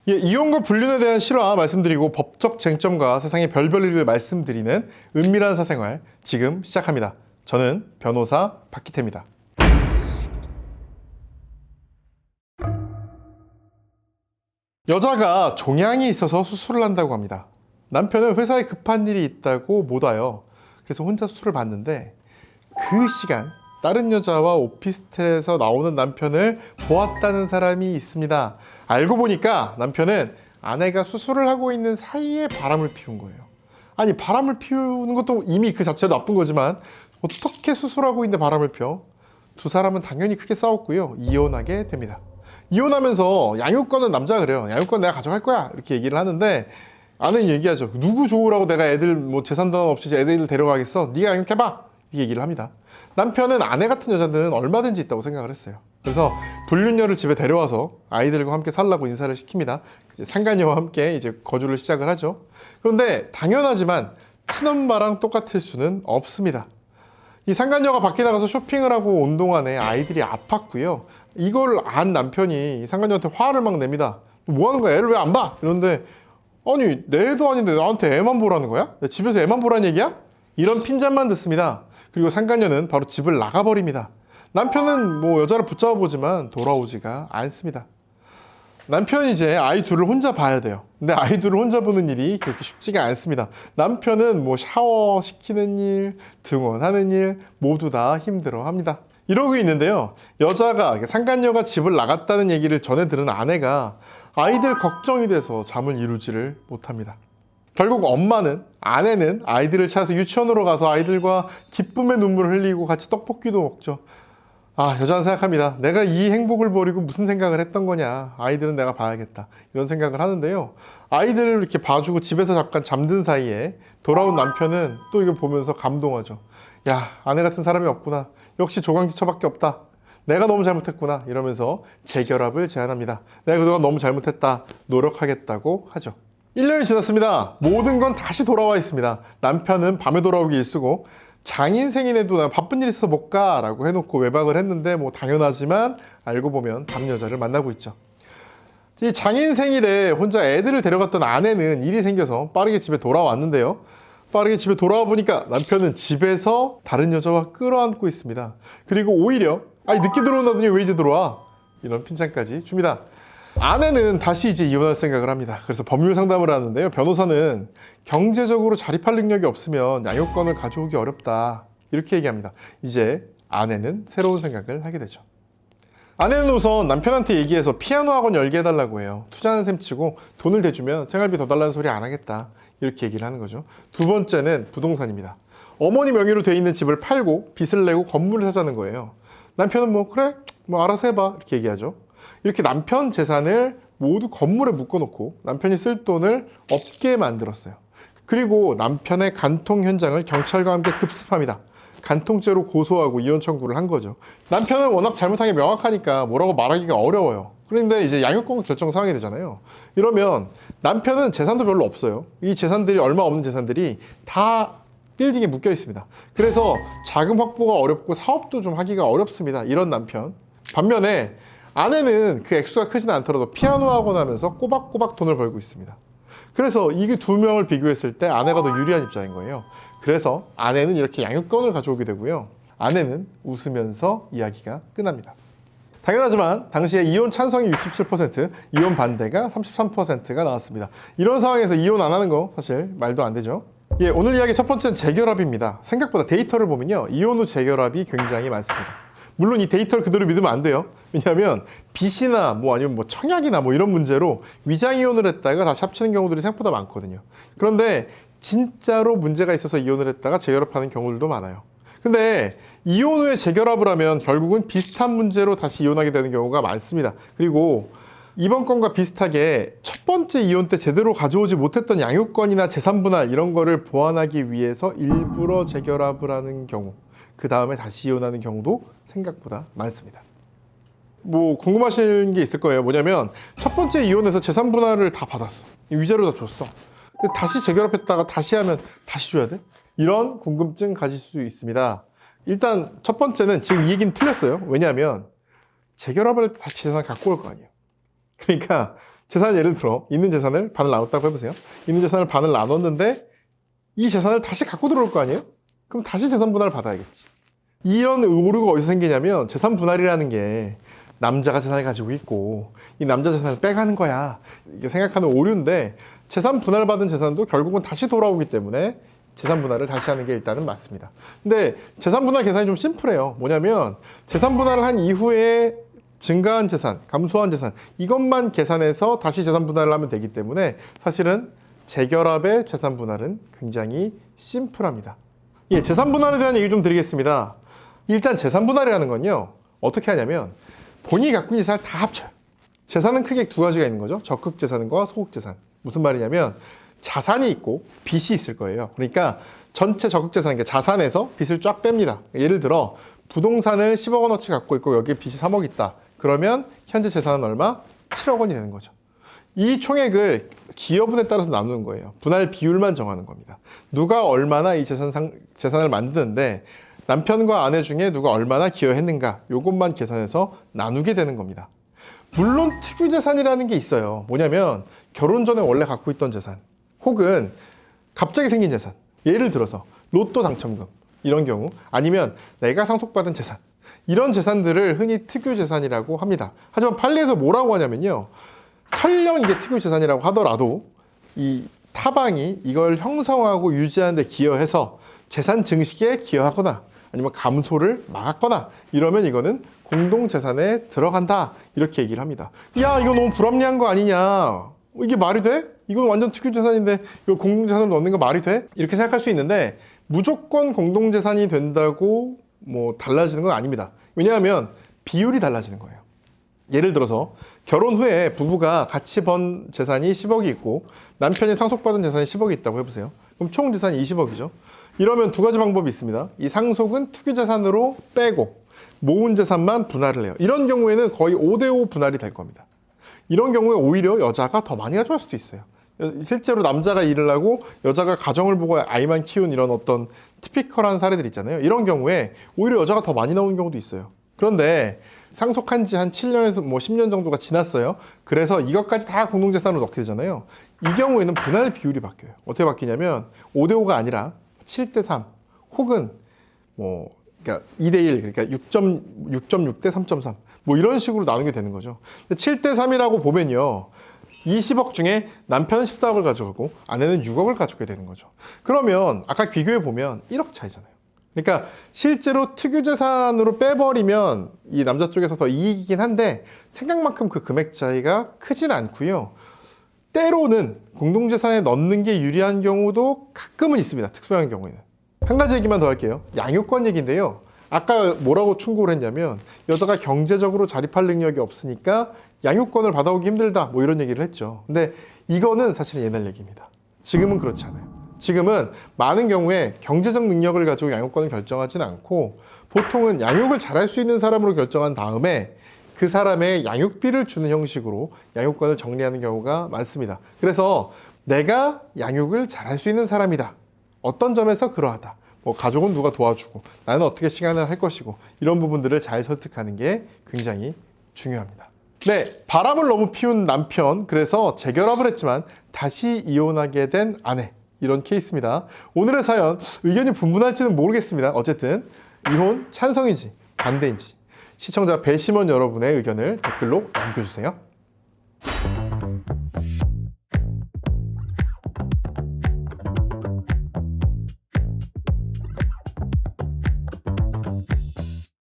예, 이혼과 불륜에 대한 실화 말씀드리고 법적 쟁점과 세상의 별별 일을 말씀드리는 은밀한 사생활 지금 시작합니다. 저는 변호사 박기태입니다. 여자가 종양이 있어서 수술을 한다고 합니다. 남편은 회사에 급한 일이 있다고 못 와요. 그래서 혼자 수술을 받는데 그 시간 다른 여자와 오피스텔에서 나오는 남편을 보았다는 사람이 있습니다. 알고 보니까 남편은 아내가 수술을 하고 있는 사이에 바람을 피운 거예요. 아니, 바람을 피우는 것도 이미 그 자체로 나쁜 거지만 어떻게 수술하고 있는데 바람을 펴? 두 사람은 당연히 크게 싸웠고요. 이혼하게 됩니다. 이혼하면서 양육권은 남자가 그래요. 양육권 내가 가져갈 거야. 이렇게 얘기를 하는데 아내는 얘기하죠. 누구 좋으라고 내가 애들 뭐 재산도 없이 애들 데려가겠어. 네가 양육해봐. 이 얘기를 합니다. 남편은 아내 같은 여자들은 얼마든지 있다고 생각을 했어요. 그래서 불륜녀를 집에 데려와서 아이들과 함께 살라고 인사를 시킵니다. 상간녀와 함께 이제 거주를 시작을 하죠. 그런데 당연하지만 친엄마랑 똑같을 수는 없습니다. 이 상간녀가 밖에 나가서 쇼핑을 하고 온 동안에 아이들이 아팠고요. 이걸 안 남편이 상간녀한테 화를 막 냅니다. 뭐 하는 거야? 애를 왜 안 봐? 이러는데 아니, 내 애도 아닌데 나한테 애만 보라는 거야? 집에서 애만 보라는 얘기야? 이런 핀잔만 듣습니다. 그리고 상간녀는 바로 집을 나가버립니다. 남편은 뭐 여자를 붙잡아 보지만 돌아오지가 않습니다. 남편이 이제 아이 둘을 혼자 봐야 돼요. 근데 아이 둘을 혼자 보는 일이 그렇게 쉽지가 않습니다. 남편은 뭐 샤워 시키는 일, 등원하는 일 모두 다 힘들어 합니다. 이러고 있는데요. 여자가, 상간녀가 집을 나갔다는 얘기를 전해 들은 아내가 아이들 걱정이 돼서 잠을 이루지를 못합니다. 결국 아내는 아이들을 찾아서 유치원으로 가서 아이들과 기쁨의 눈물을 흘리고 같이 떡볶이도 먹죠. 여자는 생각합니다. 내가 이 행복을 버리고 무슨 생각을 했던 거냐. 아이들은 내가 봐야겠다. 이런 생각을 하는데요. 아이들을 이렇게 봐주고 집에서 잠깐 잠든 사이에 돌아온 남편은 또 이걸 보면서 감동하죠. 야, 아내 같은 사람이 없구나. 역시 조강지처밖에 없다. 내가 너무 잘못했구나. 이러면서 재결합을 제안합니다. 내가 그동안 너무 잘못했다. 노력하겠다고 하죠. 1년이 지났습니다. 모든 건 다시 돌아와 있습니다. 남편은 밤에 돌아오기 일쑤고 장인 생일에도 나 바쁜 일 있어서 못 가 라고 해놓고 외박을 했는데 뭐 당연하지만 알고 보면 다른 여자를 만나고 있죠. 이 장인 생일에 혼자 애들을 데려갔던 아내는 일이 생겨서 빠르게 집에 돌아왔는데요. 빠르게 집에 돌아와 보니까 남편은 집에서 다른 여자와 끌어안고 있습니다. 그리고 오히려 늦게 들어온다더니 왜 이제 들어와? 이런 핀잔까지 줍니다. 아내는 다시 이제 이혼할 생각을 합니다. 그래서 법률 상담을 하는데요. 변호사는 경제적으로 자립할 능력이 없으면 양육권을 가져오기 어렵다. 이렇게 얘기합니다. 이제 아내는 새로운 생각을 하게 되죠. 아내는 우선 남편한테 얘기해서 피아노 학원 열게 해달라고 해요. 투자하는 셈 치고 돈을 대주면 생활비 더 달라는 소리 안 하겠다. 이렇게 얘기를 하는 거죠. 두 번째는 부동산입니다. 어머니 명의로 돼 있는 집을 팔고 빚을 내고 건물을 사자는 거예요. 남편은 그래? 알아서 해봐. 이렇게 얘기하죠. 이렇게 남편 재산을 모두 건물에 묶어놓고 남편이 쓸 돈을 없게 만들었어요. 그리고 남편의 간통 현장을 경찰과 함께 급습합니다. 간통죄로 고소하고 이혼 청구를 한 거죠. 남편은 워낙 잘못한 게 명확하니까 뭐라고 말하기가 어려워요. 그런데 이제 양육권 결정 상황이 되잖아요. 이러면 남편은 재산도 별로 없어요. 이 재산들이 얼마 없는 재산들이 다 빌딩에 묶여 있습니다. 그래서 자금 확보가 어렵고 사업도 좀 하기가 어렵습니다. 이런 남편. 반면에 아내는 그 액수가 크지는 않더라도 피아노 학원 하면서 꼬박꼬박 돈을 벌고 있습니다. 그래서 이 두 명을 비교했을 때 아내가 더 유리한 입장인 거예요. 그래서 아내는 이렇게 양육권을 가져오게 되고요. 아내는 웃으면서 이야기가 끝납니다. 당연하지만 당시에 이혼 찬성이 67%, 이혼 반대가 33%가 나왔습니다. 이런 상황에서 이혼 안 하는 거 사실 말도 안 되죠. 오늘 이야기 첫 번째는 재결합입니다. 생각보다 데이터를 보면요. 이혼 후 재결합이 굉장히 많습니다. 물론 이 데이터를 그대로 믿으면 안 돼요. 왜냐하면 빚이나 아니면 청약이나 이런 문제로 위장이혼을 했다가 다시 합치는 경우들이 생각보다 많거든요. 그런데 진짜로 문제가 있어서 이혼을 했다가 재결합하는 경우들도 많아요. 근데 이혼 후에 재결합을 하면 결국은 비슷한 문제로 다시 이혼하게 되는 경우가 많습니다. 그리고 이번 건과 비슷하게 첫 번째 이혼 때 제대로 가져오지 못했던 양육권이나 재산 분할 이런 거를 보완하기 위해서 일부러 재결합을 하는 경우, 그 다음에 다시 이혼하는 경우도 생각보다 많습니다. 궁금하신 게 있을 거예요. 뭐냐면 첫 번째 이혼에서 재산 분할을 다 받았어. 위자료 다 줬어. 근데 다시 재결합했다가 다시 하면 다시 줘야 돼? 이런 궁금증 가질 수 있습니다. 일단 첫 번째는 지금 이 얘기는 틀렸어요. 왜냐하면 재결합을 할 때 다시 재산을 갖고 올 거 아니에요. 그러니까 재산 예를 들어 있는 재산을 반을 나눴다고 해보세요. 있는 재산을 반을 나눴는데 이 재산을 다시 갖고 들어올 거 아니에요? 그럼 다시 재산 분할을 받아야겠지. 이런 오류가 어디서 생기냐면 재산 분할이라는 게 남자가 재산을 가지고 있고 이 남자 재산을 빼가는 거야. 이게 생각하는 오류인데 재산 분할받은 재산도 결국은 다시 돌아오기 때문에 재산 분할을 다시 하는 게 일단은 맞습니다. 근데 재산 분할 계산이 좀 심플해요. 뭐냐면 재산 분할을 한 이후에 증가한 재산, 감소한 재산 이것만 계산해서 다시 재산 분할을 하면 되기 때문에 사실은 재결합의 재산 분할은 굉장히 심플합니다. 예, 재산 분할에 대한 얘기 좀 드리겠습니다. 일단 재산 분할이라는 건요. 어떻게 하냐면 본인이 갖고 있는 재산을 다 합쳐요. 재산은 크게 두 가지가 있는 거죠. 적극 재산과 소극 재산. 무슨 말이냐면 자산이 있고 빚이 있을 거예요. 그러니까 전체 적극 재산, 그러니까 자산에서 빚을 쫙 뺍니다. 예를 들어 부동산을 10억 원어치 갖고 있고 여기에 빚이 3억 있다. 그러면 현재 재산은 얼마? 7억 원이 되는 거죠. 이 총액을 기여분에 따라서 나누는 거예요. 분할 비율만 정하는 겁니다. 누가 얼마나 이 재산을 만드는데 남편과 아내 중에 누가 얼마나 기여했는가 요것만 계산해서 나누게 되는 겁니다. 물론 특유재산이라는 게 있어요. 뭐냐면 결혼 전에 원래 갖고 있던 재산 혹은 갑자기 생긴 재산, 예를 들어서 로또 당첨금 이런 경우, 아니면 내가 상속받은 재산, 이런 재산들을 흔히 특유재산이라고 합니다. 하지만 판례에서 뭐라고 하냐면요, 설령 이게 특유재산이라고 하더라도 이 타방이 이걸 형성하고 유지하는 데 기여해서 재산 증식에 기여하거나 아니면 감소를 막았거나 이러면 이거는 공동재산에 들어간다, 이렇게 얘기를 합니다. 야, 이거 너무 불합리한 거 아니냐, 이게 말이 돼? 이건 완전 특유재산인데 이거 공동재산으로 넣는 거 말이 돼? 이렇게 생각할 수 있는데 무조건 공동재산이 된다고 뭐 달라지는 건 아닙니다. 왜냐하면 비율이 달라지는 거예요. 예를 들어서 결혼 후에 부부가 같이 번 재산이 10억이 있고 남편이 상속받은 재산이 10억이 있다고 해보세요. 그럼 총 재산이 20억이죠. 이러면 두 가지 방법이 있습니다. 이 상속은 투기재산으로 빼고 모은 재산만 분할을 해요. 이런 경우에는 거의 5대5 분할이 될 겁니다. 이런 경우에 오히려 여자가 더 많이 가져갈 수도 있어요. 실제로 남자가 일을 하고 여자가 가정을 보고 아이만 키운 이런 어떤 티피컬한 사례들 있잖아요. 이런 경우에 오히려 여자가 더 많이 나오는 경우도 있어요. 그런데 상속한 지 한 7년에서 뭐 10년 정도가 지났어요. 그래서 이것까지 다 공동재산으로 넣게 되잖아요. 이 경우에는 분할 비율이 바뀌어요. 어떻게 바뀌냐면 5대5가 아니라 7대3 혹은 뭐 그러니까 2대1, 그러니까 6.6대 3.3 뭐 이런 식으로 나누게 되는 거죠. 7대3이라고 보면요, 20억 중에 남편은 14억을 가져가고 아내는 6억을 가져게 되는 거죠. 그러면 아까 비교해 보면 1억 차이잖아요. 그러니까 실제로 특유재산으로 빼버리면 이 남자 쪽에서 더 이익이긴 한데 생각만큼 그 금액 차이가 크진 않고요. 때로는 공동재산에 넣는 게 유리한 경우도 가끔은 있습니다. 특수한 경우에는. 한 가지 얘기만 더 할게요. 양육권 얘기인데요. 아까 뭐라고 충고를 했냐면 여자가 경제적으로 자립할 능력이 없으니까 양육권을 받아오기 힘들다, 뭐 이런 얘기를 했죠. 근데 이거는 사실은 옛날 얘기입니다. 지금은 그렇지 않아요. 지금은 많은 경우에 경제적 능력을 가지고 양육권을 결정하지는 않고 보통은 양육을 잘할 수 있는 사람으로 결정한 다음에 그 사람의 양육비를 주는 형식으로 양육권을 정리하는 경우가 많습니다. 그래서 내가 양육을 잘할 수 있는 사람이다, 어떤 점에서 그러하다, 뭐 가족은 누가 도와주고 나는 어떻게 시간을 할 것이고, 이런 부분들을 잘 설득하는 게 굉장히 중요합니다. 네, 바람을 너무 피운 남편, 그래서 재결합을 했지만 다시 이혼하게 된 아내, 이런 케이스입니다. 오늘의 사연 의견이 분분할지는 모르겠습니다. 어쨌든 이혼 찬성인지 반대인지 시청자 배심원 여러분의 의견을 댓글로 남겨주세요.